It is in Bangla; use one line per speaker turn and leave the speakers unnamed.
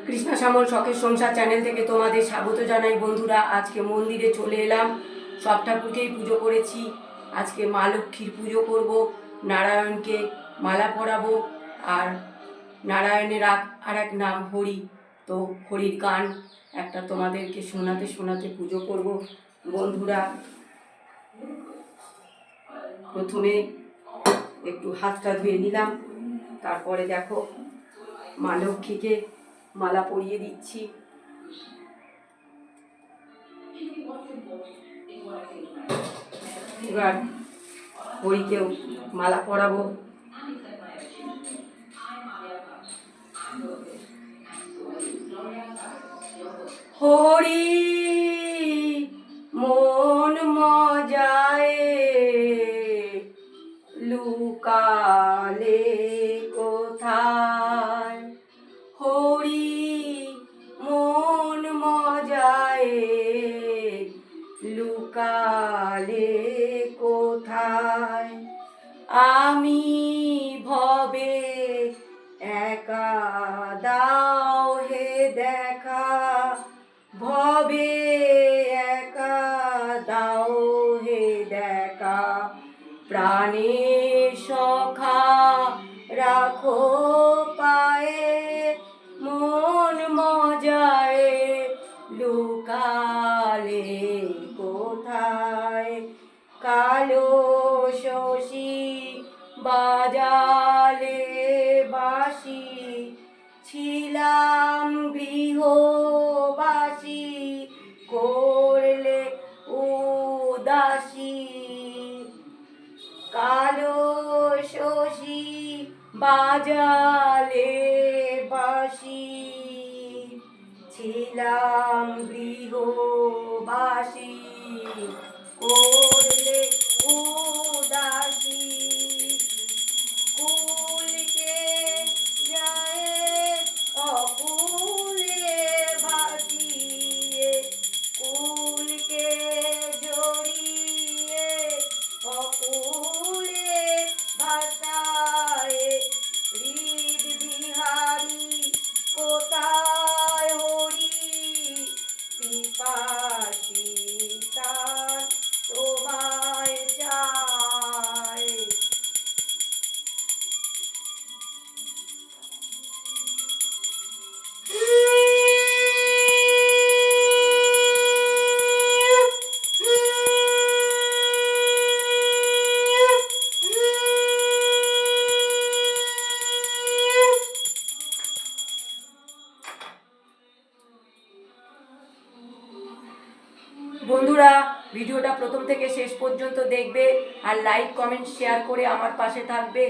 কৃষ্ণা শ্যামল শখের সংসার চ্যানেল থেকে তোমাদের স্বাগত জানাই বন্ধুরা। আজকে মন্দিরে চলে এলাম, সব ঠাকুরকেই পুজো করেছি। আজকে মা লক্ষ্মীর পুজো করব, নারায়ণকে মালা পরাবো, আর নারায়ণের আর এক নাম হরি। তো হরির গান একটা তোমাদেরকে শোনাতে শোনাতে পুজো করব বন্ধুরা। প্রথমে একটু হাতটা ধুয়ে নিলাম, তারপরে দেখো মা লক্ষ্মীকে মালা পরিয়ে দিচ্ছি। এবার হরিকেও মালা পরাবো। হরি মন মজায় লুকালে কোথায়, হরি মন মজায় লুকালে কোথায়, আমি ভবে একা দাও হে দেখা, ভবে একা দাও হে দেখা, প্রাণে সখা রাখো পায়ে, মন মজায় লুকালে কোথায়, কালো শশী বাজালে বাঁশি, ছিলাম গৃহবাসী করলে উদাসী, কালো শশী বাজালে বাঁশি, ছিলাম গৃহবাসী করলে উদাসী, কুলকে যায় অকুলে ভাসিয়ে, কুলকে জড়িয়ে অকুলে ভাসায়, হৃদ বিহারী কোথায় হরি, পিপাসী তার তোমায় চায়। বন্ধুরা, ভিডিওটা প্রথম থেকে শেষ পর্যন্ত দেখবে আর লাইক কমেন্ট শেয়ার করে আমার পাশে থাকবে।